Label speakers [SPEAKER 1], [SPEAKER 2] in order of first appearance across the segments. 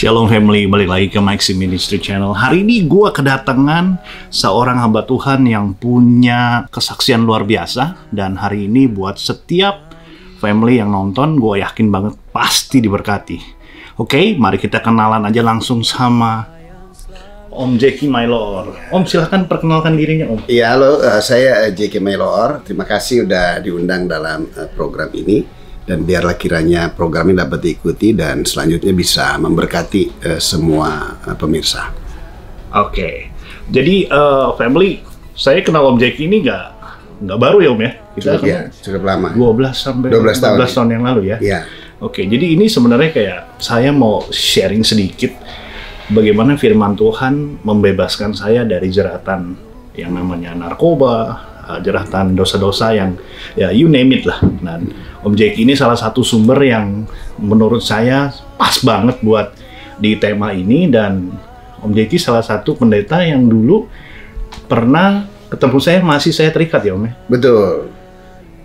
[SPEAKER 1] Shalom family, balik lagi ke Maxi Ministry Channel. Hari ini gue kedatangan seorang hamba Tuhan yang punya kesaksian luar biasa. Dan hari ini buat setiap family yang nonton, gue yakin banget pasti diberkati. Oke, mari kita kenalan aja langsung sama Om Jeki Maylor. Om, silahkan perkenalkan dirinya, Om.
[SPEAKER 2] Iya, halo, saya Jeki Maylor. Terima kasih udah diundang dalam program ini. Dan biarlah kiranya program ini dapat diikuti dan selanjutnya bisa memberkati semua pemirsa.
[SPEAKER 1] Oke, jadi family, saya kenal Om Jeki ini nggak baru ya Om ya? Kita
[SPEAKER 2] cukup lama.
[SPEAKER 1] 12 sampai 12 tahun yang lalu ya? Iya. Oke, jadi ini sebenarnya kayak saya mau sharing sedikit bagaimana firman Tuhan membebaskan saya dari jeratan yang namanya narkoba, jeratan dosa-dosa yang ya you name it lah. Nah, Om Jeki ini salah satu sumber yang menurut saya pas banget buat di tema ini, dan Om Jeki salah satu pendeta yang dulu pernah ketemu saya terikat ya Om ya? Betul.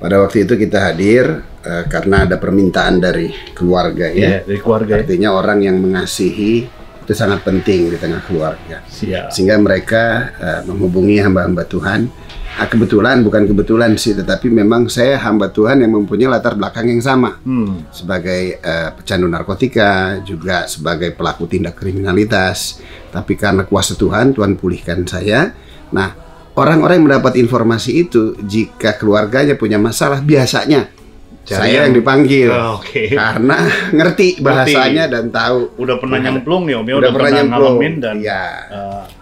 [SPEAKER 2] Pada waktu itu kita hadir karena ada permintaan dari keluarga ya. Dari keluarga. Artinya orang yang mengasihi itu sangat penting di tengah keluarga. Siap. Sehingga mereka menghubungi hamba-hamba Tuhan. Bukan kebetulan sih, tetapi memang saya hamba Tuhan yang mempunyai latar belakang yang sama. Sebagai pecandu narkotika, juga sebagai pelaku tindak kriminalitas. Tapi karena kuasa Tuhan pulihkan saya. Nah, orang-orang yang mendapat informasi itu, jika keluarganya punya masalah, biasanya saya yang dipanggil. Karena ngerti bahasanya dan tahu.
[SPEAKER 1] Udah pernah nyemplung ya Om, udah pernah ngalamin dan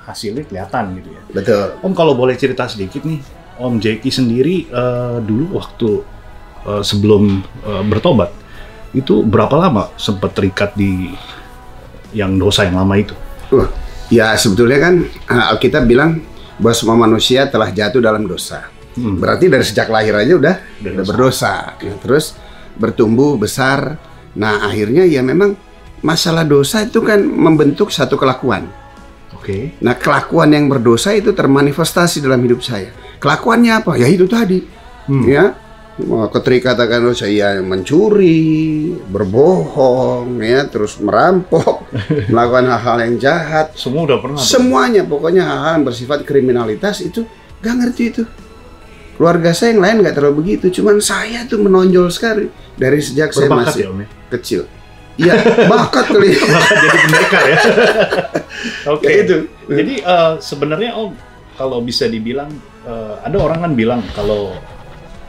[SPEAKER 1] hasilnya kelihatan gitu ya. Betul. Om, kalau boleh cerita sedikit nih, Om Jeki sendiri dulu waktu sebelum bertobat, itu berapa lama sempat terikat di yang dosa yang lama itu?
[SPEAKER 2] Ya sebetulnya kan Alkitab bilang bahwa semua manusia telah jatuh dalam dosa. Berarti dari sejak lahir aja udah berdosa. Nah, terus bertumbuh besar. Nah akhirnya ya memang masalah dosa itu kan membentuk satu kelakuan. Nah kelakuan yang berdosa itu termanifestasi dalam hidup saya. Kelakuannya apa? Ya itu tadi. Ya, keterikatan dosa, ya mencuri, berbohong, ya terus merampok, melakukan hal-hal yang jahat.
[SPEAKER 1] Semua udah pernah.
[SPEAKER 2] Semuanya, pokoknya hal-hal yang bersifat kriminalitas itu gak ngerti itu. Keluarga saya yang lain gak terlalu begitu, cuman saya tuh menonjol sekali dari sejak saya masih kecil. Iya, bakat kali.
[SPEAKER 1] Bakat jadi pendekar ya. Oke. Itu. Jadi sebenarnya Om, kalau bisa dibilang, ada orang kan bilang kalau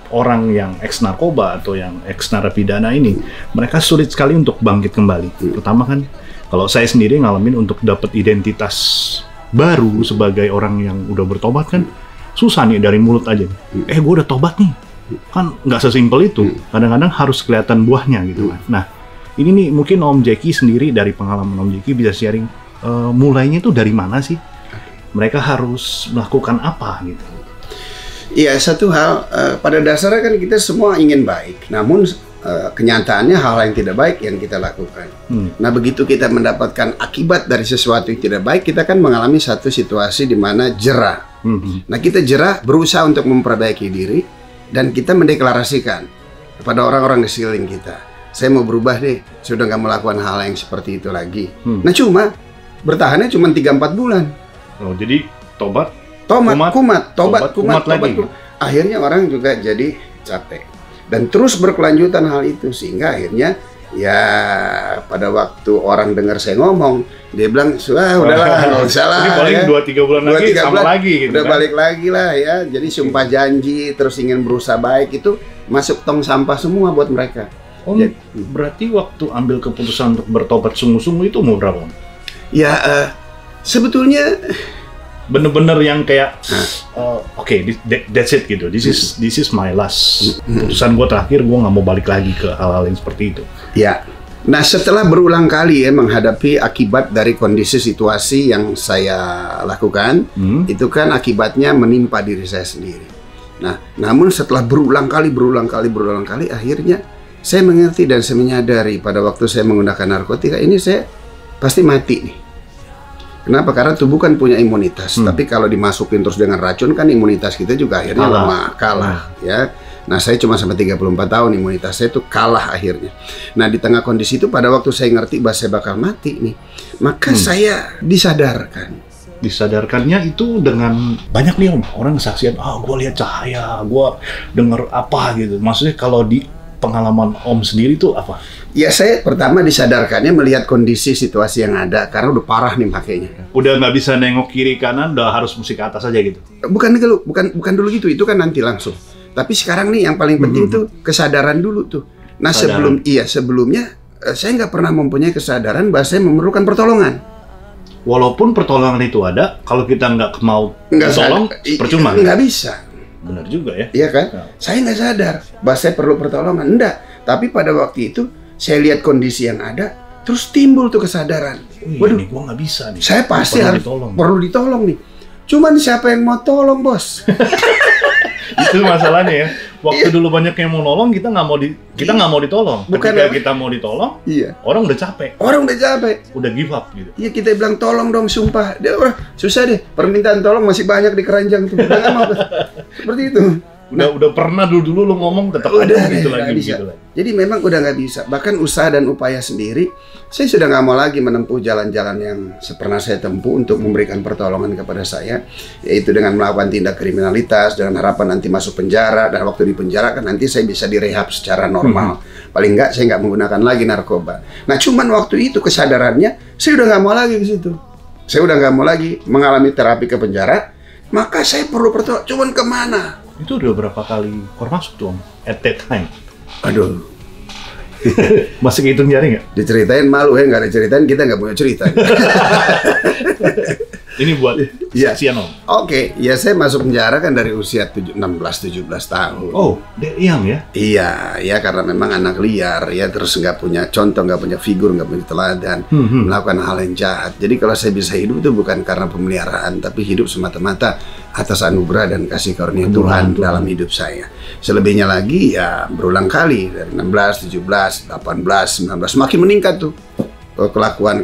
[SPEAKER 1] orang yang ex narkoba atau yang ex narapidana ini, mereka sulit sekali untuk bangkit kembali. Pertama kan, kalau saya sendiri ngalamin untuk dapat identitas baru sebagai orang yang udah bertobat kan, susah nih dari mulut aja. Gue udah tobat nih. Kan nggak sesimpel itu. Kadang-kadang harus kelihatan buahnya gitu kan. Nah, ini nih mungkin Om Jeki sendiri dari pengalaman Om Jeki bisa sharing mulainya itu dari mana sih? Mereka harus melakukan apa gitu?
[SPEAKER 2] Iya, satu hal pada dasarnya kan kita semua ingin baik, namun kenyataannya hal yang tidak baik yang kita lakukan. Nah begitu kita mendapatkan akibat dari sesuatu yang tidak baik, kita kan mengalami satu situasi di mana jera. Nah kita jera, berusaha untuk memperbaiki diri, dan kita mendeklarasikan kepada orang-orang di sekeliling kita, saya mau berubah deh, saya udah gak melakukan hal yang seperti itu lagi. Nah cuma bertahannya cuma 3-4 bulan.
[SPEAKER 1] Oh, jadi tobat
[SPEAKER 2] kumat. Akhirnya orang juga jadi capek dan terus berkelanjutan hal itu, sehingga akhirnya ya pada waktu orang dengar saya ngomong, dia bilang udahlah nggak usah lah.
[SPEAKER 1] Ini paling 2-3 bulan lagi sama lagi gitu.
[SPEAKER 2] Udah kan? Balik lagi lah ya. Jadi sumpah janji terus ingin berusaha baik itu masuk tong sampah semua buat mereka.
[SPEAKER 1] Berarti waktu ambil keputusan untuk bertobat sungguh-sungguh itu umur berapa?
[SPEAKER 2] Ya sebetulnya
[SPEAKER 1] bener-bener yang kayak that's it gitu. This is my last keputusan gue terakhir. Gue nggak mau balik lagi ke hal-hal yang seperti itu.
[SPEAKER 2] Ya. Nah setelah berulang kali menghadapi akibat dari kondisi situasi yang saya lakukan, itu kan akibatnya menimpa diri saya sendiri. Nah namun setelah berulang kali, akhirnya saya mengerti dan saya menyadari pada waktu saya menggunakan narkotika ini saya pasti mati nih. Kenapa? Karena tubuh kan punya imunitas. Tapi kalau dimasukin terus dengan racun kan imunitas kita juga akhirnya kalah ya. Nah, saya cuma sampai 34 tahun, imunitas saya itu kalah akhirnya. Nah, di tengah kondisi itu pada waktu saya ngerti bahwa saya bakal mati nih, maka saya disadarkan.
[SPEAKER 1] Disadarkannya itu dengan banyak nih Om, orang saksian, gue lihat cahaya, gue denger apa gitu. Maksudnya kalau di pengalaman Om sendiri tuh apa?
[SPEAKER 2] Ya, saya pertama disadarkannya melihat kondisi situasi yang ada, karena udah parah nih makanya.
[SPEAKER 1] Udah nggak bisa nengok kiri kanan, udah harus mesti ke atas aja gitu?
[SPEAKER 2] Bukan dulu gitu, itu kan nanti langsung. Tapi sekarang nih yang paling penting tuh kesadaran dulu tuh. Nah, sebelumnya saya nggak pernah mempunyai kesadaran bahwa saya memerlukan pertolongan.
[SPEAKER 1] Walaupun pertolongan itu ada, kalau kita nggak mau tolong, percuma.
[SPEAKER 2] Nggak bisa.
[SPEAKER 1] Benar juga ya.
[SPEAKER 2] Iya kan? Nah. Saya nggak sadar bahwa saya perlu pertolongan. Enggak. Tapi pada waktu itu saya lihat kondisi yang ada, terus timbul tuh kesadaran.
[SPEAKER 1] Waduh, gue nggak bisa nih.
[SPEAKER 2] Saya pasti perlu ditolong nih. Cuman siapa yang mau tolong, bos?
[SPEAKER 1] Itu masalahnya ya. Waktu dulu banyak yang mau nolong, kita nggak mau ditolong. Ketika kita mau ditolong, orang udah capek. Udah give up gitu.
[SPEAKER 2] Iya, kita bilang tolong dong, sumpah. Dia susah deh. Permintaan tolong masih banyak di keranjang tuh. Udah mau. Seperti itu.
[SPEAKER 1] Udah pernah dulu lu ngomong tetap ada gitu lagi.
[SPEAKER 2] Jadi memang udah nggak bisa. Bahkan usaha dan upaya sendiri, saya sudah nggak mau lagi menempuh jalan-jalan yang pernah saya tempuh untuk memberikan pertolongan kepada saya, yaitu dengan melakukan tindak kriminalitas dengan harapan nanti masuk penjara, dan waktu di penjara kan nanti saya bisa direhab secara normal. Paling nggak saya nggak menggunakan lagi narkoba. Nah, cuman waktu itu kesadarannya saya udah nggak mau lagi ke situ. Saya udah nggak mau lagi mengalami terapi ke penjara. Maka saya perlu pertolongan. Cuman kemana?
[SPEAKER 1] Itu udah berapa kali keluar masuk tuh Om, at that time?
[SPEAKER 2] Aduh.
[SPEAKER 1] Masih kehitung jari nggak?
[SPEAKER 2] Diceritain malu ya, nggak diceritain kita nggak punya cerita.
[SPEAKER 1] Ini buat saksian Om.
[SPEAKER 2] Oke, ya saya masuk penjara kan dari usia 16-17 tahun.
[SPEAKER 1] Oh, young ya?
[SPEAKER 2] Iya, ya karena memang anak liar ya, terus nggak punya contoh, nggak punya figur, nggak punya teladan, melakukan hal yang jahat. Jadi kalau saya bisa hidup itu bukan karena pemeliharaan, tapi hidup semata-mata atas anugerah dan kasih karunia Tuhan dalam hidup saya. Selebihnya lagi ya berulang kali dari 16, 17, 18, 19 semakin meningkat tuh kelakuan.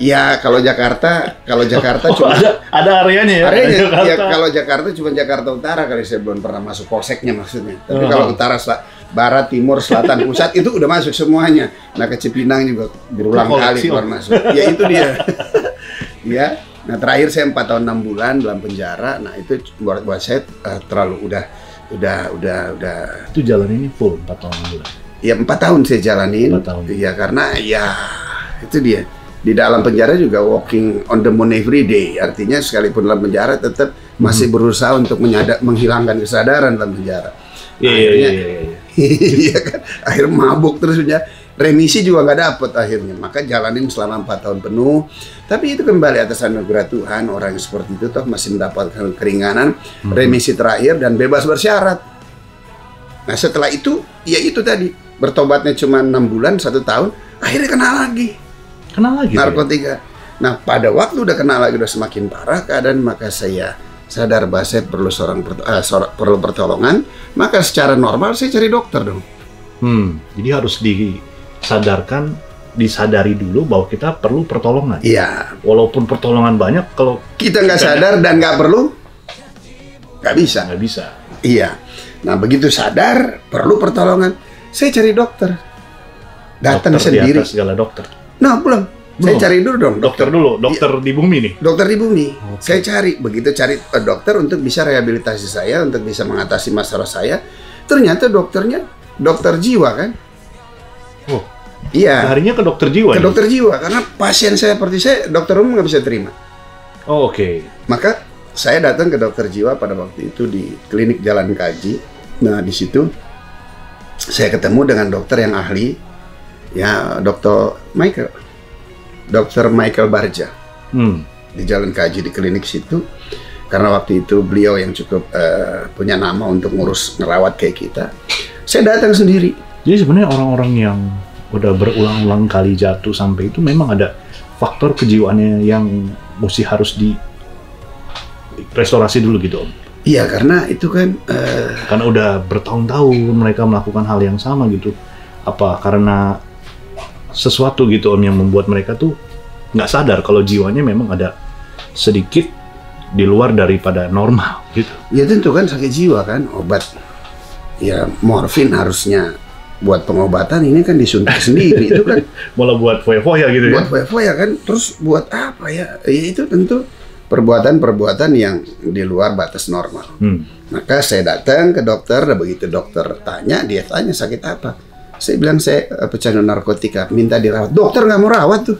[SPEAKER 2] Ya kalau Jakarta cuma
[SPEAKER 1] ada areanya ya.
[SPEAKER 2] Ya kalau Jakarta cuma Jakarta Utara kali, saya belum pernah masuk polseknya maksudnya. Tapi kalau utara, barat, timur, selatan, pusat itu udah masuk semuanya. Nah, ke Cipinang juga berulang kali keluar masuk. Ya itu dia. Ya. Nah, terakhir saya 4 tahun 6 bulan dalam penjara. Nah, itu buat saya terlalu udah.
[SPEAKER 1] Itu jalan ini full 4 tahun 6 bulan.
[SPEAKER 2] Ya 4 tahun saya jalanin. 4 tahun. Ya karena ya itu dia. Di dalam penjara juga walking on the moon every day. Artinya sekalipun dalam penjara tetap masih berusaha untuk menghilangkan kesadaran dalam penjara. Iya kan. Akhirnya mabuk terus punya remisi juga nggak dapet akhirnya. Maka jalanin selama 4 tahun penuh. Tapi itu kembali atas anugerah Tuhan. Orang yang seperti itu toh masih mendapatkan keringanan, remisi terakhir dan bebas bersyarat. Nah setelah itu, ya itu tadi bertobatnya cuma 6 bulan, 1 tahun, akhirnya kena lagi narkotika. Ya? Nah pada waktu udah kena lagi, udah semakin parah keadaan, maka saya sadar bahwa saya perlu pertolongan. Maka secara normal saya cari dokter dong.
[SPEAKER 1] Jadi harus disadari dulu bahwa kita perlu pertolongan.
[SPEAKER 2] Iya.
[SPEAKER 1] Walaupun pertolongan banyak, kalau
[SPEAKER 2] kita nggak sadar dan nggak perlu, nggak bisa. Iya. Nah begitu sadar perlu pertolongan, saya cari dokter. Datang sendiri.
[SPEAKER 1] Di atas segala dokter.
[SPEAKER 2] Nah belum. Saya cari dulu dong.
[SPEAKER 1] Dokter di bumi nih. Dokter
[SPEAKER 2] di bumi. Okay. Saya cari, begitu cari dokter untuk bisa rehabilitasi saya, untuk bisa mengatasi masalah saya. Ternyata dokternya dokter jiwa kan?
[SPEAKER 1] Oh.
[SPEAKER 2] Iya.
[SPEAKER 1] Harinya ke dokter jiwa.
[SPEAKER 2] Ke dokter jiwa karena pasien saya seperti saya, dokter umum nggak bisa terima.
[SPEAKER 1] Oh, oke.
[SPEAKER 2] Maka saya datang ke dokter jiwa pada waktu itu di klinik Jalan Kaji. Nah di situ saya ketemu dengan dokter yang ahli, ya Dr. Michael Barja di Jalan Kaji di klinik situ. Karena waktu itu beliau yang cukup punya nama untuk ngerawat kayak kita. Saya datang sendiri.
[SPEAKER 1] Jadi sebenarnya orang-orang yang udah berulang-ulang kali jatuh sampai itu memang ada faktor kejiwaannya yang mesti harus di restorasi dulu gitu Om.
[SPEAKER 2] Iya karena itu kan
[SPEAKER 1] karena udah bertahun-tahun mereka melakukan hal yang sama gitu. Apa karena sesuatu gitu Om yang membuat mereka tuh nggak sadar kalau jiwanya memang ada sedikit di luar daripada normal gitu.
[SPEAKER 2] Ya tentu kan sakit jiwa kan, obat ya morfin harusnya buat pengobatan, ini kan disuntik sendiri itu kan.
[SPEAKER 1] Malah buat foya-foya gitu
[SPEAKER 2] buat ya? Buat foya-foya kan, terus buat apa ya? Ya itu tentu perbuatan-perbuatan yang di luar batas normal. Maka saya datang ke dokter, dan begitu dokter tanya, dia tanya sakit apa? Saya bilang saya pecandu narkotika, minta dirawat. Dokter nggak mau rawat tuh.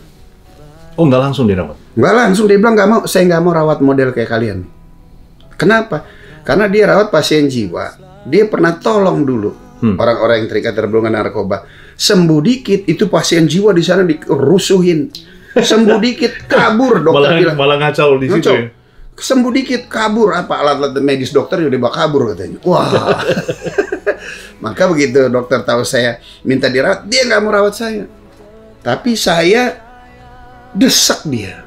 [SPEAKER 1] Oh, nggak langsung dirawat?
[SPEAKER 2] Nggak langsung, dia bilang nggak mau, saya nggak mau rawat model kayak kalian. Kenapa? Karena dia rawat pasien jiwa. Dia pernah tolong dulu orang-orang yang terikat tergolongan narkoba. Sembuh dikit, itu pasien jiwa di sana dirusuhin. Sembuh dikit, kabur dokter bilang.
[SPEAKER 1] Malah ngacau di situ ya?
[SPEAKER 2] Sembuh dikit, kabur. Apa alat-alat medis dokter udah bakal kabur katanya. Wah. Maka begitu dokter tahu saya minta dirawat, dia nggak mau rawat saya. Tapi saya desak dia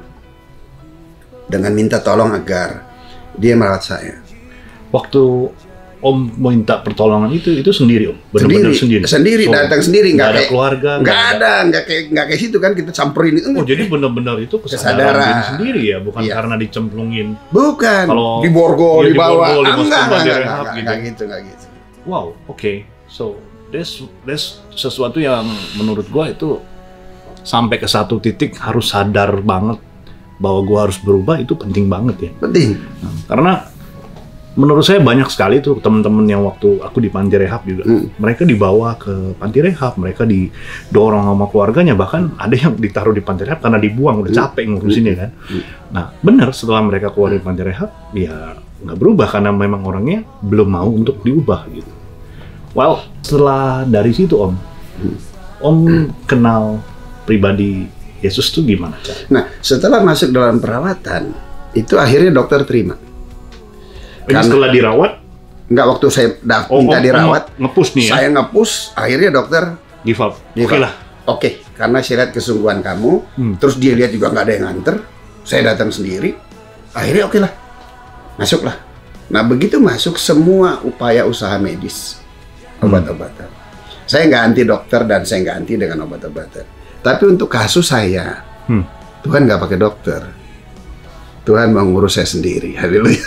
[SPEAKER 2] dengan minta tolong agar dia merawat saya.
[SPEAKER 1] Waktu Om minta pertolongan itu sendiri Om? Benar-benar
[SPEAKER 2] sendiri, datang sendiri,
[SPEAKER 1] nggak ada keluarga,
[SPEAKER 2] nggak kayak situ kan, kita campurin itu.
[SPEAKER 1] Oh, jadi benar-benar itu kesadaran diri sendiri ya, bukan karena dicemplungin?
[SPEAKER 2] Bukan,
[SPEAKER 1] kalau
[SPEAKER 2] diborgol, dibawa,
[SPEAKER 1] enggak gitu. Wow, oke. So, there's sesuatu yang menurut gua itu sampai ke satu titik harus sadar banget bahwa gua harus berubah, itu penting banget ya.
[SPEAKER 2] Penting.
[SPEAKER 1] Nah, karena menurut saya banyak sekali tuh teman-teman yang waktu aku di panti rehab juga, mereka dibawa ke panti rehab, mereka didorong sama keluarganya, bahkan ada yang ditaruh di panti rehab karena dibuang, udah capek ngurusinnya kan. Nah, benar setelah mereka keluar dari panti rehab, ya nggak berubah karena memang orangnya belum mau untuk diubah gitu. Well, setelah dari situ Om kenal pribadi Yesus tuh gimana?
[SPEAKER 2] Nah, setelah masuk dalam perawatan, itu akhirnya dokter terima.
[SPEAKER 1] Karena setelah dirawat?
[SPEAKER 2] Enggak, waktu saya minta dirawat,
[SPEAKER 1] nge-push nih ya?
[SPEAKER 2] Saya nge-push, akhirnya dokter
[SPEAKER 1] give up. Oke lah.
[SPEAKER 2] Oke, karena saya lihat kesungguhan kamu, terus dia lihat juga nggak ada yang nganter, saya datang sendiri, akhirnya oke lah, masuklah. Nah, begitu masuk semua upaya usaha medis, obat-obatan. Saya nggak anti dokter dan saya nggak anti dengan obat-obatan. Tapi untuk kasus saya, Tuhan nggak pakai dokter. Tuhan mau ngurus saya sendiri. Haleluya.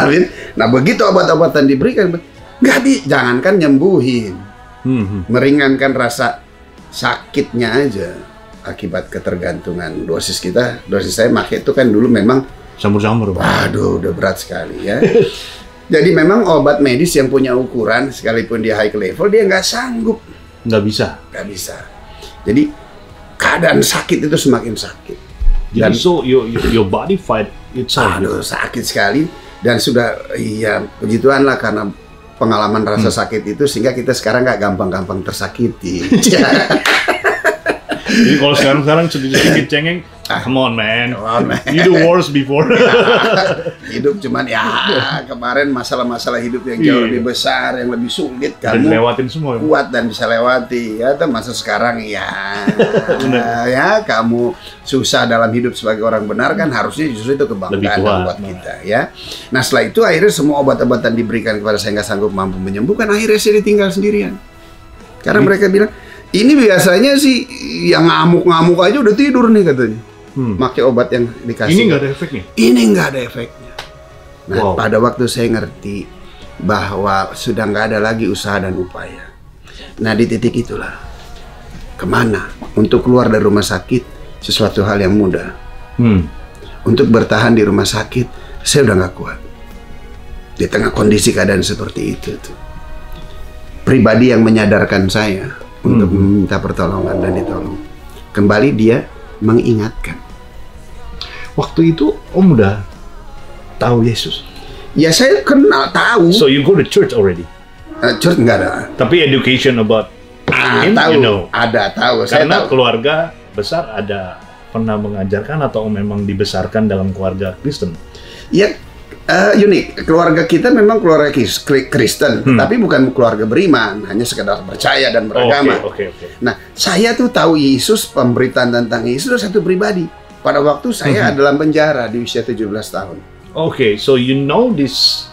[SPEAKER 2] Amin. Nah, begitu obat-obatan diberikan, jangankan nyembuhin, meringankan rasa sakitnya aja akibat ketergantungan dosis kita. Dosis saya pakai itu kan dulu memang
[SPEAKER 1] campur-campur.
[SPEAKER 2] Waduh, udah berat sekali ya. Jadi memang obat medis yang punya ukuran, sekalipun dia high level, dia nggak sanggup.
[SPEAKER 1] Nggak bisa.
[SPEAKER 2] Nggak bisa. Jadi keadaan sakit itu semakin sakit.
[SPEAKER 1] Jadi so your body fight itself.
[SPEAKER 2] Aduh, sakit sekali. Dan sudah, ya puji Tuhan lah, karena pengalaman rasa sakit itu sehingga kita sekarang nggak gampang-gampang tersakiti.
[SPEAKER 1] Jadi kalau sekarang sedikit cengeng, come on man, you do worse before.
[SPEAKER 2] Hidup cuman ya kemarin masalah-masalah hidup yang jauh lebih besar, yang lebih sulit, kamu
[SPEAKER 1] lewatin semua,
[SPEAKER 2] kuat dan bisa lewati. Ya, masa sekarang ya kamu susah dalam hidup sebagai orang benar kan, harusnya justru itu kebanggaan buat kita ya. Nah, setelah itu akhirnya semua obat-obatan diberikan kepada saya, nggak sanggup mampu menyembuhkan, akhirnya saya ditinggal sendirian. Karena mereka bilang, ini biasanya sih yang ngamuk-ngamuk aja udah tidur nih katanya. Pakai obat yang dikasih.
[SPEAKER 1] Ini nggak ada efeknya?
[SPEAKER 2] Ini nggak ada efeknya. Nah, pada waktu saya ngerti bahwa sudah nggak ada lagi usaha dan upaya. Nah, di titik itulah, kemana? Untuk keluar dari rumah sakit, sesuatu hal yang mudah. Untuk bertahan di rumah sakit, saya udah nggak kuat. Di tengah kondisi keadaan seperti itu tuh. Pribadi yang menyadarkan saya untuk meminta pertolongan dan ditolong. Kembali dia mengingatkan.
[SPEAKER 1] Waktu itu Om udah tahu Yesus?
[SPEAKER 2] Ya, saya kenal, tahu.
[SPEAKER 1] So you go to church already?
[SPEAKER 2] Church enggak ada.
[SPEAKER 1] Tapi education about him,
[SPEAKER 2] tahu.
[SPEAKER 1] You know.
[SPEAKER 2] Ada, tahu.
[SPEAKER 1] Karena
[SPEAKER 2] saya tahu.
[SPEAKER 1] Keluarga besar ada pernah mengajarkan atau memang dibesarkan dalam keluarga Kristen?
[SPEAKER 2] Ya, unik. Keluarga kita memang keluarga Kristen, tapi bukan keluarga beriman, hanya sekedar percaya dan beragama.
[SPEAKER 1] Okay.
[SPEAKER 2] Nah, saya tuh tahu Yesus, pemberitaan tentang Yesus satu pribadi. Pada waktu saya dalam penjara di usia 17 tahun.
[SPEAKER 1] Okay, so you know this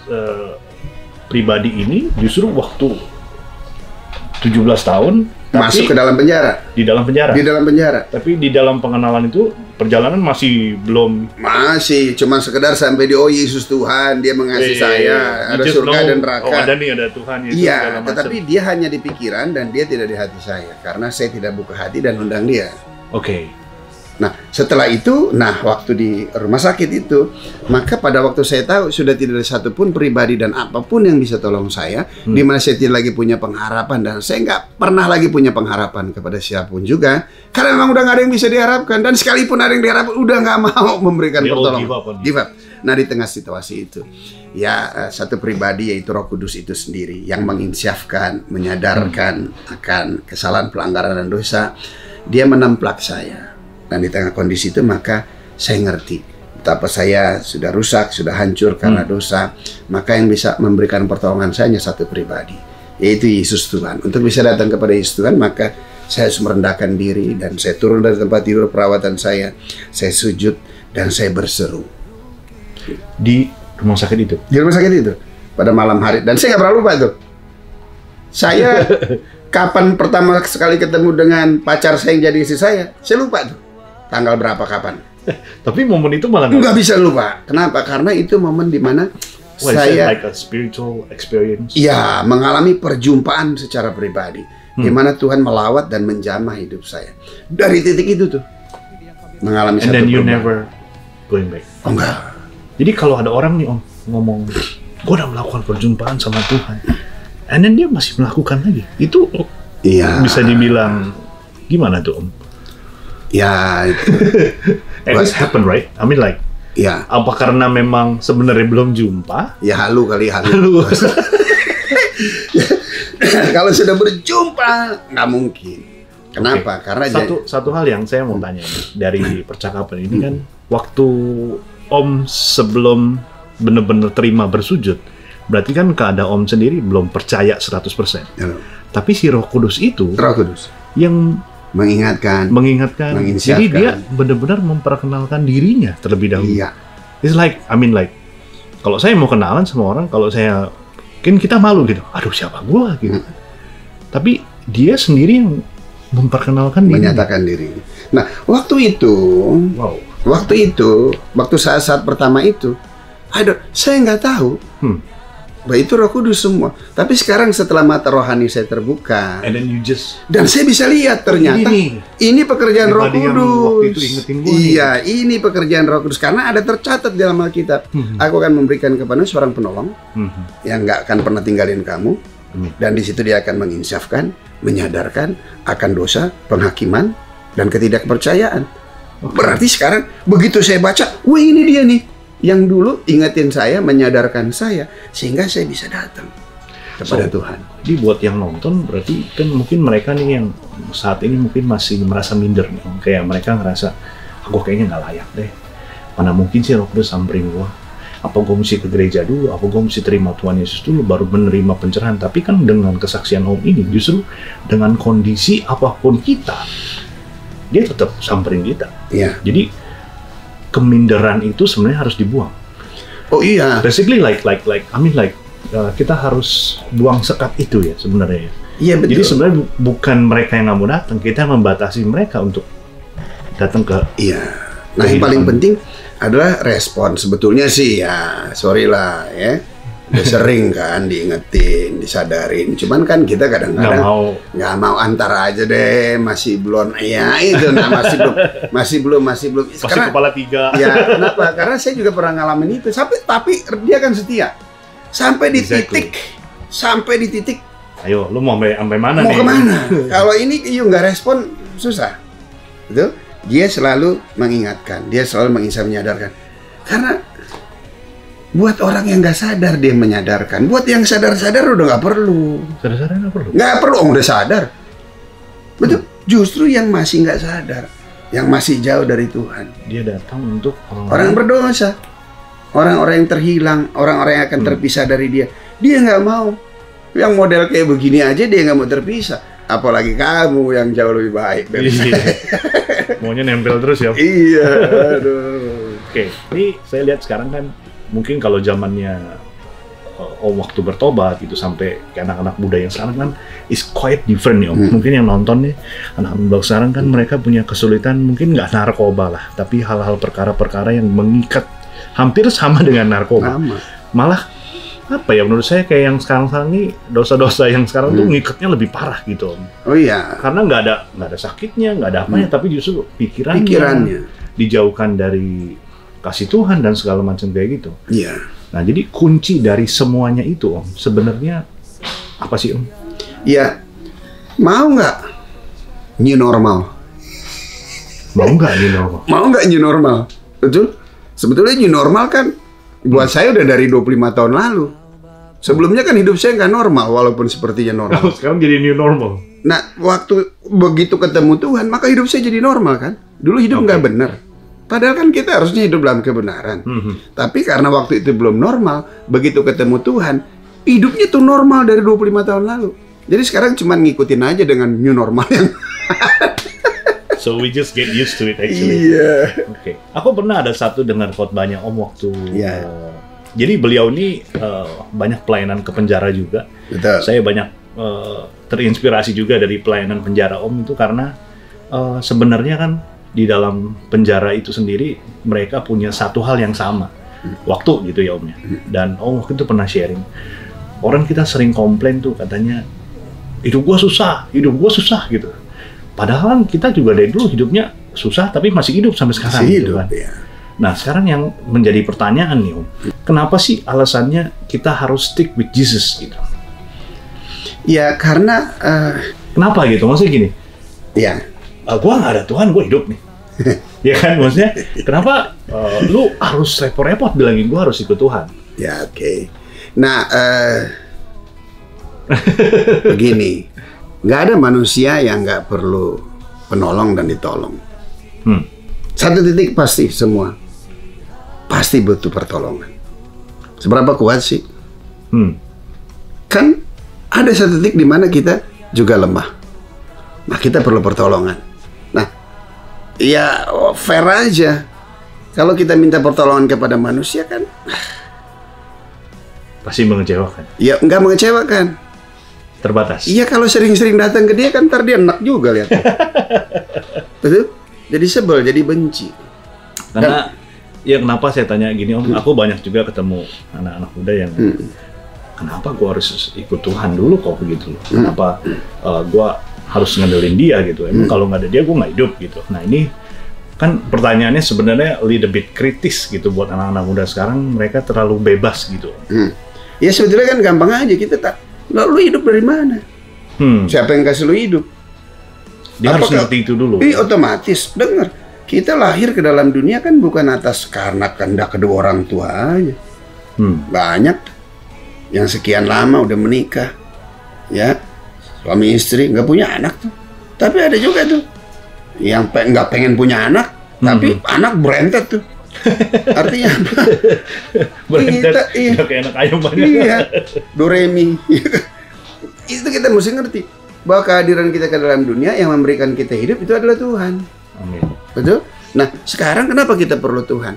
[SPEAKER 1] pribadi ini justru waktu 17 tahun,
[SPEAKER 2] masuk ke dalam penjara.
[SPEAKER 1] Di dalam penjara.
[SPEAKER 2] Di dalam penjara.
[SPEAKER 1] Tapi di dalam pengenalan itu perjalanan masih belum.
[SPEAKER 2] Masih, cuma sekedar sampai di Yesus Tuhan, dia mengasihi saya, ada surga dan neraka.
[SPEAKER 1] Ada nih, ada Tuhan.
[SPEAKER 2] Iya, tetapi dia hanya di pikiran dan dia tidak di hati saya, karena saya tidak buka hati dan undang dia.
[SPEAKER 1] Oke.
[SPEAKER 2] Nah, setelah itu, waktu di rumah sakit itu, maka pada waktu saya tahu sudah tidak ada satupun pribadi dan apapun yang bisa tolong saya, di mana saya tidak lagi punya pengharapan dan saya nggak pernah lagi punya pengharapan kepada siapapun juga, karena memang udah nggak ada yang bisa diharapkan dan sekalipun ada yang diharapkan udah nggak mau memberikan pertolongan. Give up. Nah, di tengah situasi itu, ya satu pribadi yaitu Roh Kudus itu sendiri yang menginsyafkan, menyadarkan akan kesalahan, pelanggaran dan dosa, dia menamplak saya. Dan di tengah kondisi itu maka saya ngerti betapa saya sudah rusak, sudah hancur karena dosa. Maka yang bisa memberikan pertolongan saya hanya satu pribadi, yaitu Yesus Tuhan. Untuk bisa datang kepada Yesus Tuhan, maka saya harus merendahkan diri dan saya turun dari tempat tidur perawatan saya sujud dan saya berseru.
[SPEAKER 1] Di rumah sakit itu? Di
[SPEAKER 2] rumah sakit itu, pada malam hari. Dan saya nggak pernah lupa tuh. Saya kapan pertama sekali ketemu dengan pacar saya yang jadi istri saya lupa tuh. Tanggal berapa, kapan.
[SPEAKER 1] Tapi momen itu malah
[SPEAKER 2] nggak bisa lupa. Kenapa? Karena itu momen dimana saya
[SPEAKER 1] like a spiritual experience.
[SPEAKER 2] Ya, mengalami perjumpaan secara pribadi, dimana Tuhan melawat dan menjamah hidup saya. Dari titik itu tuh mengalami
[SPEAKER 1] satu perubahan. And then you never going back.
[SPEAKER 2] Oh, enggak.
[SPEAKER 1] Jadi kalau ada orang nih Om ngomong, gue udah melakukan perjumpaan sama Tuhan, and then dia masih melakukan lagi, itu bisa dibilang gimana tuh Om?
[SPEAKER 2] Ya,
[SPEAKER 1] it happen, right? I mean like,
[SPEAKER 2] ya.
[SPEAKER 1] Apa karena memang sebenarnya belum jumpa?
[SPEAKER 2] Ya halu. Kalau sudah berjumpa, nggak mungkin. Kenapa? Karena
[SPEAKER 1] satu hal yang saya mau tanya dari percakapan ini kan, waktu Om sebelum benar-benar terima bersujud, berarti kan keadaan Om sendiri belum percaya 100%.
[SPEAKER 2] Ya.
[SPEAKER 1] Tapi si Roh Kudus itu, yang
[SPEAKER 2] mengingatkan,
[SPEAKER 1] jadi dia benar-benar memperkenalkan dirinya terlebih dahulu.
[SPEAKER 2] Iya.
[SPEAKER 1] It's like, I mean like, kalau saya mau kenalan sama orang, kalau saya, kan kita malu gitu, aduh siapa gua gitu. Tapi dia sendiri yang memperkenalkan diri.
[SPEAKER 2] Menyatakan diri. Nah, waktu saat pertama itu, saya nggak tahu. Bahwa itu Roh Kudus semua. Tapi sekarang setelah mata rohani saya terbuka, dan saya bisa lihat ternyata ini pekerjaan Roh Kudus. Iya, ini pekerjaan Roh Kudus karena ada tercatat dalam Alkitab. Aku akan memberikan kepada seorang penolong yang nggak akan pernah tinggalin kamu. Dan di situ dia akan menginsyafkan, menyadarkan akan dosa, penghakiman, dan ketidakpercayaan. Berarti sekarang begitu saya baca, wah ini dia nih. Yang dulu ingetin saya, menyadarkan saya, sehingga saya bisa datang kepada Tuhan.
[SPEAKER 1] Jadi buat yang nonton, berarti kan mungkin mereka nih yang saat ini mungkin masih merasa minder nih. Kayak mereka ngerasa, aku kayaknya nggak layak deh. Mana mungkin sih Roh Kudus samperin gua. Apa gua mesti ke gereja dulu, apa gua mesti terima Tuhan Yesus dulu, baru menerima pencerahan. Tapi kan dengan kesaksian Om ini, justru dengan kondisi apapun kita, dia tetap samperin kita.
[SPEAKER 2] Iya.
[SPEAKER 1] Jadi keminderan itu sebenarnya harus dibuang.
[SPEAKER 2] Oh iya.
[SPEAKER 1] Basically like kita harus buang sekat itu ya sebenarnya.
[SPEAKER 2] Iya betul.
[SPEAKER 1] Jadi sebenarnya bukan mereka yang nggak mau datang, kita membatasi mereka untuk datang ke.
[SPEAKER 2] Iya. Nah yang paling penting adalah respon. Sebetulnya sih ya, sorry lah ya. Udah sering kan diingetin, disadarin. Cuman kan kita kadang-kadang nggak mau antara aja deh, masih belum. Ya itu, masih belum.
[SPEAKER 1] Karena kepala tiga.
[SPEAKER 2] Ya kenapa? Karena saya juga pernah ngalamin itu. Tapi dia kan setia. Sampai di titik.
[SPEAKER 1] Ayo, lu mau sampai mana
[SPEAKER 2] nih?
[SPEAKER 1] Mau
[SPEAKER 2] kemana? Kalau ini nggak respon, susah. Itu dia selalu mengingatkan, dia selalu menyadarkan. Karena buat orang yang nggak sadar dia menyadarkan. Buat yang sadar-sadar udah nggak perlu.
[SPEAKER 1] Sadar-sadar nggak perlu?
[SPEAKER 2] Nggak perlu, udah sadar. Betul. Justru yang masih nggak sadar, yang masih jauh dari Tuhan,
[SPEAKER 1] dia datang untuk
[SPEAKER 2] orang berdosa, orang-orang yang terhilang, orang-orang yang akan terpisah dari dia. Dia nggak mau. Yang model kayak begini aja dia nggak mau terpisah. Apalagi kamu yang jauh lebih baik dari saya.
[SPEAKER 1] Maunya nempel terus ya.
[SPEAKER 2] Iya. Aduh.
[SPEAKER 1] Oke, ini saya lihat sekarang kan. Mungkin kalau zamannya Om waktu bertobat gitu sampai ke anak-anak muda yang sekarang kan is quite different nih Om. Mungkin yang nonton nih anak muda sekarang kan mereka punya kesulitan mungkin nggak narkoba lah, tapi hal-hal perkara-perkara yang mengikat hampir sama dengan narkoba. Malah apa ya, menurut saya kayak yang sekarang ini dosa-dosa yang sekarang tuh ngikatnya lebih parah gitu Om.
[SPEAKER 2] Oh iya.
[SPEAKER 1] Karena nggak ada sakitnya, nggak ada apanya, tapi justru pikirannya dijauhkan dari kasih Tuhan dan segala macam kayak gitu.
[SPEAKER 2] Iya.
[SPEAKER 1] Nah, jadi kunci dari semuanya itu Om, sebenarnya apa sih Om?
[SPEAKER 2] Ya, mau nggak new normal?
[SPEAKER 1] Mau nggak new normal?
[SPEAKER 2] Mau nggak new normal? Betul? Sebetulnya new normal kan buat saya udah dari 25 tahun lalu. Sebelumnya kan hidup saya nggak normal, walaupun sepertinya normal.
[SPEAKER 1] Sekarang jadi new normal.
[SPEAKER 2] Nah, waktu begitu ketemu Tuhan, maka hidup saya jadi normal kan? Dulu hidup nggak benar. Padahal kan kita harusnya hidup dalam kebenaran. Tapi karena waktu itu belum normal, begitu ketemu Tuhan, hidupnya tuh normal dari 25 tahun lalu. Jadi sekarang cuma ngikutin aja dengan new normal yang
[SPEAKER 1] So we just get used to it actually.
[SPEAKER 2] Iya.
[SPEAKER 1] Oke. Aku pernah ada satu dengar khotbahnya Om waktu jadi beliau ini banyak pelayanan ke penjara juga.
[SPEAKER 2] Betul.
[SPEAKER 1] Saya banyak terinspirasi juga dari pelayanan penjara Om itu karena sebenarnya kan di dalam penjara itu sendiri mereka punya satu hal yang sama, waktu gitu ya Om ya. Dan Om waktu itu pernah sharing, orang kita sering komplain tuh katanya hidup gua susah gitu. Padahal kita juga dari dulu hidupnya susah tapi masih hidup sampai sekarang gitu kan. Ya. Nah sekarang yang menjadi pertanyaan nih Om, kenapa sih alasannya kita harus stick with Jesus gitu?
[SPEAKER 2] Ya karena
[SPEAKER 1] kenapa gitu? Maksudnya gini,
[SPEAKER 2] ya
[SPEAKER 1] gua nggak ada Tuhan, gua hidup nih. Ya kan, maksudnya kenapa lu harus repot-repot bilangin gua harus ikut Tuhan?
[SPEAKER 2] Ya oke. Nah begini, nggak ada manusia yang nggak perlu penolong dan ditolong. Satu titik pasti semua pasti butuh pertolongan. Seberapa kuat sih? Kan ada satu titik di mana kita juga lemah. Nah kita perlu pertolongan. Nah ya fair aja. Kalau kita minta pertolongan kepada manusia kan
[SPEAKER 1] pasti mengecewakan.
[SPEAKER 2] Ya nggak mengecewakan.
[SPEAKER 1] Terbatas.
[SPEAKER 2] Iya kalau sering-sering datang ke dia kan ntar dia enak juga lihat. Betul? Jadi sebel, jadi benci.
[SPEAKER 1] Karena ya kenapa saya tanya gini Om, aku banyak juga ketemu anak-anak muda yang kenapa gua harus ikut Tuhan dulu kok begitu loh. Kenapa gua harus ngandelin dia gitu. Emang kalau nggak ada dia gua nggak hidup gitu. Nah ini kan pertanyaannya sebenarnya little bit kritis gitu buat anak-anak muda sekarang, mereka terlalu bebas gitu.
[SPEAKER 2] Ya sebetulnya kan gampang aja, kita tak. Lalu hidup dari mana? Siapa yang kasih lu hidup?
[SPEAKER 1] Dia harus ngerti itu dulu.
[SPEAKER 2] Otomatis, dengar. Kita lahir ke dalam dunia kan bukan atas karena kehendak kedua orang tua aja. Banyak yang sekian lama udah menikah, ya suami istri nggak punya anak tuh. Tapi ada juga tuh yang nggak pengen punya anak, tapi anak berentet tuh. Artinya apa?
[SPEAKER 1] Kita kayak anak ayam banyak.
[SPEAKER 2] Iya, Doremi. Itu kita mesti ngerti bahwa kehadiran kita ke dalam dunia yang memberikan kita hidup itu adalah Tuhan.
[SPEAKER 1] Amin.
[SPEAKER 2] Betul? Nah, sekarang kenapa kita perlu Tuhan?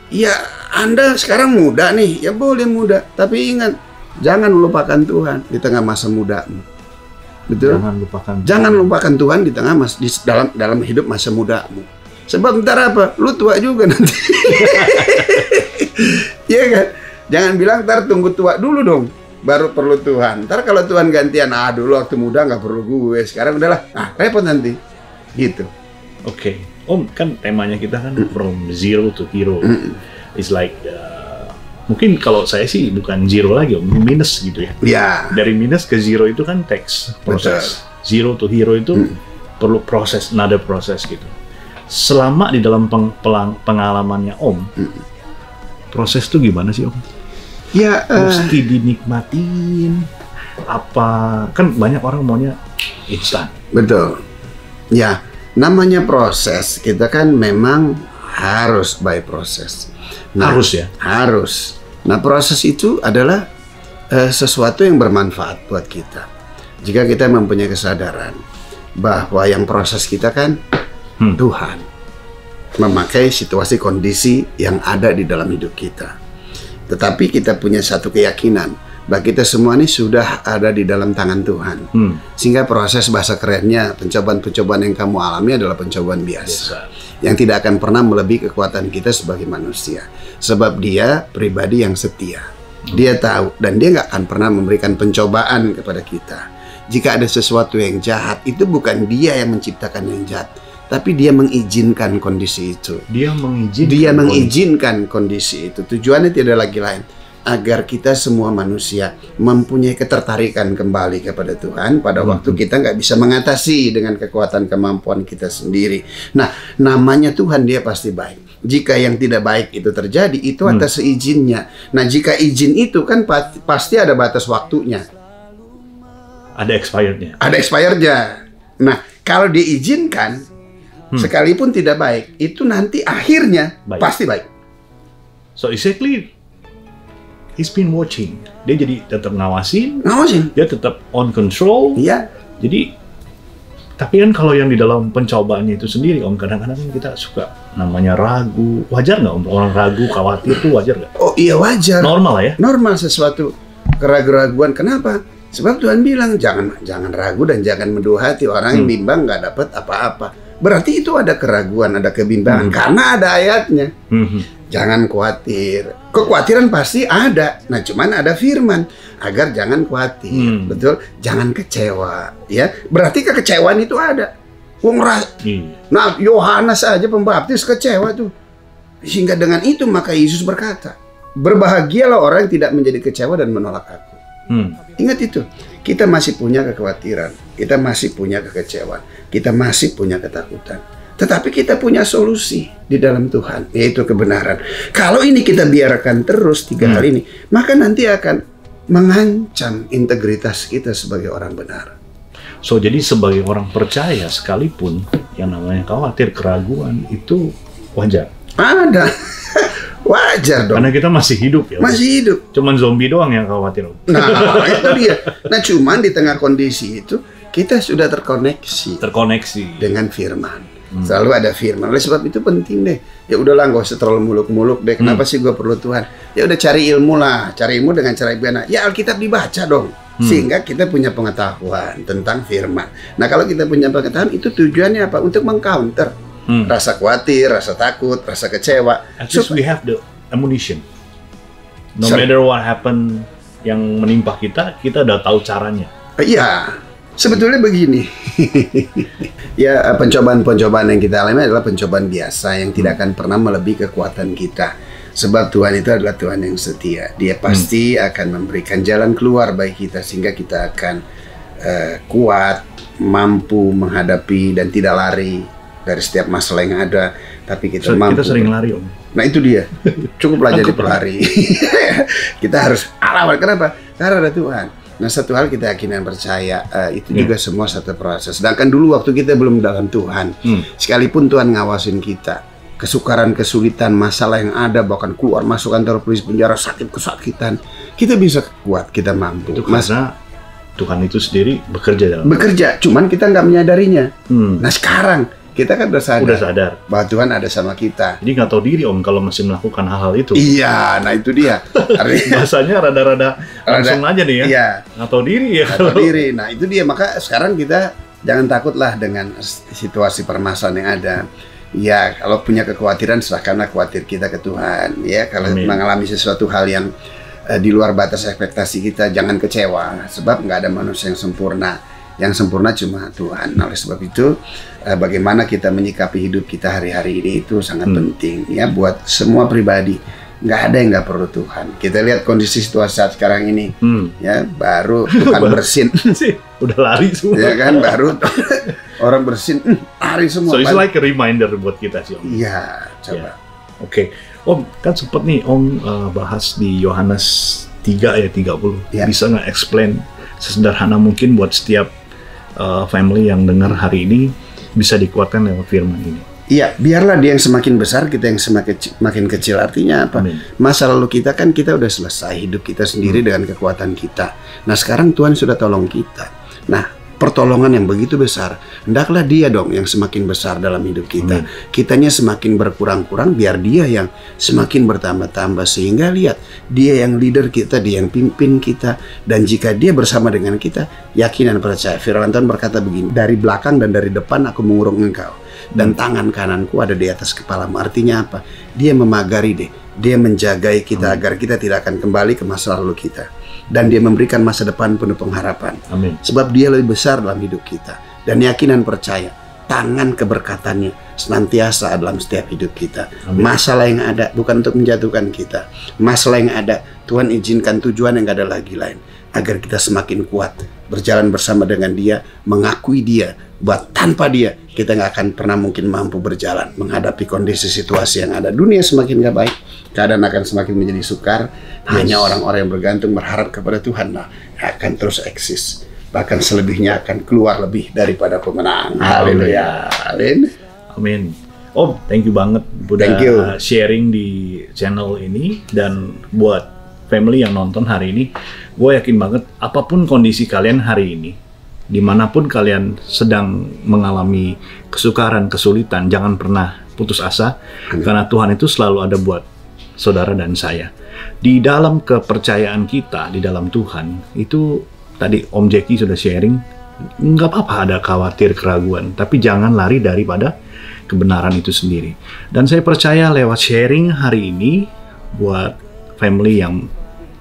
[SPEAKER 2] Ya, Anda sekarang muda nih, ya boleh muda, tapi ingat, jangan lupakan Tuhan di tengah masa mudamu. Betul? Jangan lupakan Tuhan di tengah dalam hidup masa mudamu. Sebab ntar apa? Lu tua juga nanti. Iya kan? Jangan bilang ntar tunggu tua dulu dong, baru perlu Tuhan. Ntar kalau Tuhan gantian, dulu waktu muda nggak perlu gue, sekarang udahlah, repot nanti. Gitu.
[SPEAKER 1] Oke. Om, kan temanya kita kan from zero to hero. It's like mungkin kalau saya sih bukan zero lagi Om, minus gitu ya.
[SPEAKER 2] Ya.
[SPEAKER 1] Dari minus ke zero itu kan proses. Zero to hero itu perlu proses, another proses gitu. Selama di dalam pengalamannya Om, proses itu gimana sih Om?
[SPEAKER 2] Ya,
[SPEAKER 1] mesti dinikmatin. Apa kan banyak orang maunya instan.
[SPEAKER 2] Betul. Ya, namanya proses kita kan memang harus by proses. Nah,
[SPEAKER 1] harus ya.
[SPEAKER 2] Harus. Nah, proses itu adalah sesuatu yang bermanfaat buat kita. Jika kita mempunyai kesadaran bahwa yang proses kita kan Tuhan memakai situasi kondisi yang ada di dalam hidup kita. Tetapi kita punya satu keyakinan Bagi kita semua ini sudah ada di dalam tangan Tuhan. Sehingga proses bahasa kerennya, pencobaan-pencobaan yang kamu alami adalah pencobaan biasa. Yang tidak akan pernah melebihi kekuatan kita sebagai manusia. Sebab dia pribadi yang setia. Dia tahu dan dia nggak akan pernah memberikan pencobaan kepada kita. Jika ada sesuatu yang jahat, itu bukan dia yang menciptakan yang jahat, tapi dia mengizinkan kondisi itu. Dia mengizinkan kondisi itu. Tujuannya tidak lagi lain, agar kita semua manusia mempunyai ketertarikan kembali kepada Tuhan pada waktu kita nggak bisa mengatasi dengan kekuatan kemampuan kita sendiri. Nah, namanya Tuhan, dia pasti baik. Jika yang tidak baik itu terjadi, itu atas izinnya. Nah, jika izin itu kan pasti ada batas waktunya.
[SPEAKER 1] Ada expirednya.
[SPEAKER 2] Ada expirednya. Nah, kalau diizinkan, sekalipun tidak baik, itu nanti akhirnya pasti baik.
[SPEAKER 1] So exactly, he's been watching. Dia jadi tetap ngawasin. Dia tetap on control.
[SPEAKER 2] Iya.
[SPEAKER 1] Jadi, tapi kan kalau yang di dalam pencobaannya itu sendiri, Om, kadang-kadang kita suka namanya ragu. Wajar nggak, Om? Orang ragu, khawatir itu wajar nggak?
[SPEAKER 2] Oh iya, wajar.
[SPEAKER 1] Normal ya?
[SPEAKER 2] Normal sesuatu keraguan. Kenapa? Sebab Tuhan bilang jangan ragu dan jangan menduha hati. Orang yang bimbang nggak dapat apa-apa. Berarti itu ada keraguan, ada kebimbangan karena ada ayatnya. Jangan khawatir. Kekhawatiran pasti ada. Nah, cuman ada firman agar jangan khawatir. Betul? Jangan kecewa, ya. Berarti kekecewaan itu ada. Nah, Yohanes aja pembaptis kecewa tuh. Sehingga dengan itu maka Yesus berkata, berbahagialah orang yang tidak menjadi kecewa dan menolak aku. Ingat itu, kita masih punya kekhawatiran, kita masih punya kekecewaan, kita masih punya ketakutan. Tetapi kita punya solusi di dalam Tuhan, yaitu kebenaran. Kalau ini kita biarkan terus 3 hal ini, maka nanti akan mengancam integritas kita sebagai orang benar.
[SPEAKER 1] So, jadi sebagai orang percaya sekalipun yang namanya khawatir, keraguan itu wajar.
[SPEAKER 2] Ada. Wajar dong.
[SPEAKER 1] Karena kita masih hidup ya.
[SPEAKER 2] Masih hidup.
[SPEAKER 1] Cuman zombie doang yang khawatir.
[SPEAKER 2] Nah, itu dia. Nah, cuman di tengah kondisi itu kita sudah terkoneksi dengan firman. Selalu ada firman. Oleh sebab itu penting deh. Ya udahlah, nggak usah terlalu muluk-muluk deh. Kenapa sih gue perlu Tuhan? Ya udah, cari ilmu lah. Cari ilmu dengan cara gimana? Ya Alkitab dibaca dong. Sehingga kita punya pengetahuan tentang firman. Nah, kalau kita punya pengetahuan, itu tujuannya apa? Untuk mengcounter rasa khawatir, rasa takut, rasa kecewa.
[SPEAKER 1] At least we have the ammunition. No matter what happen yang menimpa kita udah tahu caranya.
[SPEAKER 2] Iya, sebetulnya begini. Ya, pencobaan-pencobaan yang kita alami adalah pencobaan biasa yang tidak akan pernah melebihi kekuatan kita. Sebab Tuhan itu adalah Tuhan yang setia. Dia pasti akan memberikan jalan keluar bagi kita sehingga kita akan kuat, mampu menghadapi dan tidak lari dari setiap masalah yang ada, tapi kita mampu.
[SPEAKER 1] Kita sering lari, Om.
[SPEAKER 2] Nah, itu dia. Cukuplah jadi pelari. Kita harus lawan. Kenapa? Karena ada Tuhan. Nah, satu hal kita yakin dan percaya, itu juga semua satu proses. Sedangkan dulu waktu kita belum dalam Tuhan, sekalipun Tuhan ngawasin kita, kesukaran, kesulitan, masalah yang ada, bahkan keluar masuk kantor polisi, penjara, sakit, kesakitan, kita bisa kuat, kita mampu.
[SPEAKER 1] Itu karena Tuhan itu sendiri bekerja dalam.
[SPEAKER 2] Bekerja, cuman kita nggak menyadarinya. Nah, sekarang kita kan udah sadar bahwa Tuhan ada sama kita.
[SPEAKER 1] Jadi nggak tahu diri, Om, kalau masih melakukan hal-hal itu.
[SPEAKER 2] Iya, nah itu dia.
[SPEAKER 1] Bahasanya rada-rada langsung aja nih ya.
[SPEAKER 2] Iya.
[SPEAKER 1] Nggak tahu diri ya.
[SPEAKER 2] Nggak tahu diri. Nah itu dia. Maka sekarang kita jangan takutlah dengan situasi permasalahan yang ada. Ya, kalau punya kekhawatiran, serahkanlah khawatir kita ke Tuhan. Ya, kalau mengalami sesuatu hal yang di luar batas ekspektasi kita, jangan kecewa. Sebab nggak ada manusia yang sempurna. Yang sempurna cuma Tuhan. Nah, oleh sebab itu, bagaimana kita menyikapi hidup kita hari-hari ini itu sangat penting ya buat semua pribadi. Nggak ada yang nggak perlu Tuhan. Kita lihat kondisi situasi saat sekarang ini, ya baru Tuhan bersin,
[SPEAKER 1] udah lari semua.
[SPEAKER 2] Ya kan, baru orang bersin, lari semua.
[SPEAKER 1] So it's like a reminder buat kita sih, Om.
[SPEAKER 2] Iya, coba.
[SPEAKER 1] Oke. Om, kan sempet nih Om bahas di Yohanes 3 ayat 30. Bisa nggak explain sesederhana mungkin buat setiap family yang dengar hari ini bisa dikuatkan lewat firman ini?
[SPEAKER 2] Iya, biarlah dia yang semakin besar, kita yang semakin kecil. Artinya apa? Masa lalu kita kan kita udah selesai, hidup kita sendiri dengan kekuatan kita. Nah, sekarang Tuhan sudah tolong kita. Nah, pertolongan yang begitu besar, hendaklah dia dong yang semakin besar dalam hidup kita. Kitanya semakin berkurang-kurang, biar dia yang semakin bertambah-tambah. Sehingga lihat, dia yang leader kita, dia yang pimpin kita. Dan jika dia bersama dengan kita, yakin dan percaya. Firman Tuhan berkata begini, dari belakang dan dari depan aku mengurung engkau, dan tangan kananku ada di atas kepalamu. Artinya apa? Dia memagari deh, dia menjagai kita agar kita tidak akan kembali ke masa lalu kita. Dan dia memberikan masa depan penuh pengharapan.
[SPEAKER 1] Amin.
[SPEAKER 2] Sebab dia lebih besar dalam hidup kita. Dan yakin dan percaya, tangan keberkatannya senantiasa dalam setiap hidup kita. Amin. Masalah yang ada bukan untuk menjatuhkan kita. Masalah yang ada, Tuhan izinkan tujuan yang gak ada lagi lain. Agar kita semakin kuat, berjalan bersama dengan dia, mengakui dia, buat tanpa dia, kita gak akan pernah mungkin mampu berjalan, menghadapi kondisi situasi yang ada. Dunia semakin gak baik, keadaan akan semakin menjadi sukar. Hanya orang-orang yang bergantung berharap kepada Tuhan lah akan terus eksis. Bahkan selebihnya akan keluar lebih daripada pemenang. Haleluya. Amin.
[SPEAKER 1] Amin. Om, thank you banget udah sharing di channel ini. Dan buat family yang nonton hari ini, gue yakin banget apapun kondisi kalian hari ini, dimanapun kalian sedang mengalami kesukaran, kesulitan, jangan pernah putus asa. Karena Tuhan itu selalu ada buat saudara dan saya. Di dalam kepercayaan kita di dalam Tuhan itu, tadi Om Jeki sudah sharing, nggak apa-apa ada khawatir, keraguan, tapi jangan lari daripada kebenaran itu sendiri. Dan saya percaya lewat sharing hari ini, buat family yang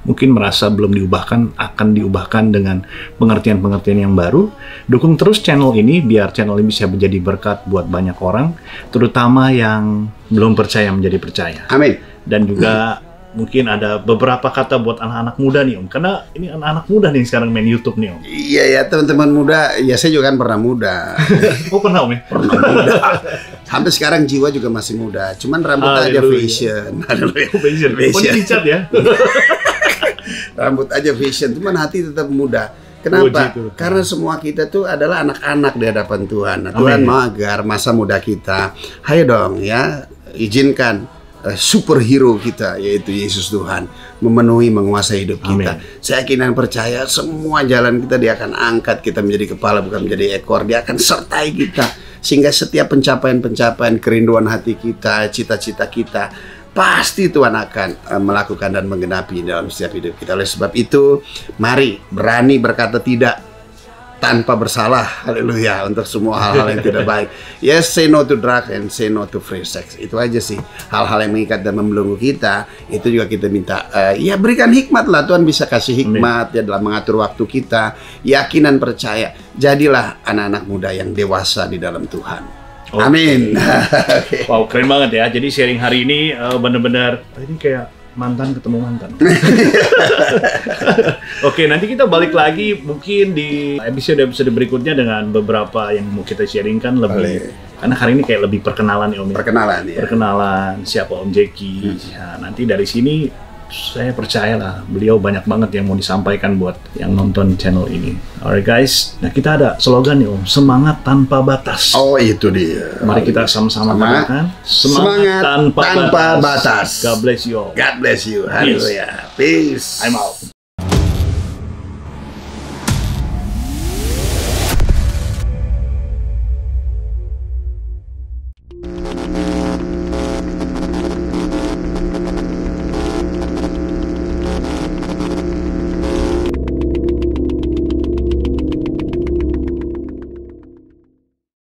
[SPEAKER 1] mungkin merasa belum diubahkan, akan diubahkan dengan pengertian-pengertian yang baru. Dukung terus channel ini, biar channel ini bisa menjadi berkat buat banyak orang, terutama yang belum percaya menjadi percaya.
[SPEAKER 2] Amin.
[SPEAKER 1] Dan juga mungkin ada beberapa kata buat anak-anak muda nih Om, karena ini anak-anak muda nih sekarang main YouTube nih Om.
[SPEAKER 2] Iya ya, teman-teman muda, ya saya juga kan pernah muda.
[SPEAKER 1] Oh pernah Om ya?
[SPEAKER 2] Pernah muda. Sampai sekarang jiwa juga masih muda, cuman rambut aja fashion.
[SPEAKER 1] Fashion. Oh dicat ya?
[SPEAKER 2] Rambut aja fashion, cuman hati tetap muda. Kenapa? Karena semua kita tuh adalah anak-anak di hadapan Tuhan. Nah, Tuhan mau agar masa muda kita, ayo dong ya, izinkan superhero kita yaitu Yesus Tuhan memenuhi, menguasai hidup kita. Saya yakin dan percaya semua jalan kita dia akan angkat kita menjadi kepala bukan menjadi ekor. Dia akan sertai kita sehingga setiap pencapaian-pencapaian, kerinduan hati kita, cita-cita kita, pasti Tuhan akan melakukan dan menggenapi dalam setiap hidup kita. Oleh sebab itu, mari berani berkata tidak tanpa bersalah, haleluya, untuk semua hal-hal yang tidak baik. Yes, say no to drug and say no to free sex. Itu aja sih, hal-hal yang mengikat dan membelenggu kita. Itu juga kita minta, ya berikan hikmat lah, Tuhan bisa kasih hikmat ya dalam mengatur waktu kita. Yakin dan percaya, jadilah anak-anak muda yang dewasa di dalam Tuhan. Amin.
[SPEAKER 1] Wow, keren banget ya. Jadi sharing hari ini benar-benar ini kayak mantan ketemu mantan. Oke, nanti kita balik lagi mungkin di episode berikutnya dengan beberapa yang mau kita sharingkan lebih. Karena hari ini kayak lebih perkenalan ya Om.
[SPEAKER 2] Perkenalan ya.
[SPEAKER 1] Perkenalan siapa Om Jeki. Nah, nanti dari sini saya percayalah beliau banyak banget yang mau disampaikan buat yang nonton channel ini. Alright guys, nah kita ada slogan nih Om, semangat tanpa batas.
[SPEAKER 2] Oh itu dia.
[SPEAKER 1] Mari kita sama-sama katakan semangat tanpa batas.
[SPEAKER 2] batas.
[SPEAKER 1] God bless you all.
[SPEAKER 2] God bless you. Haleluya. Peace.
[SPEAKER 1] I'm out.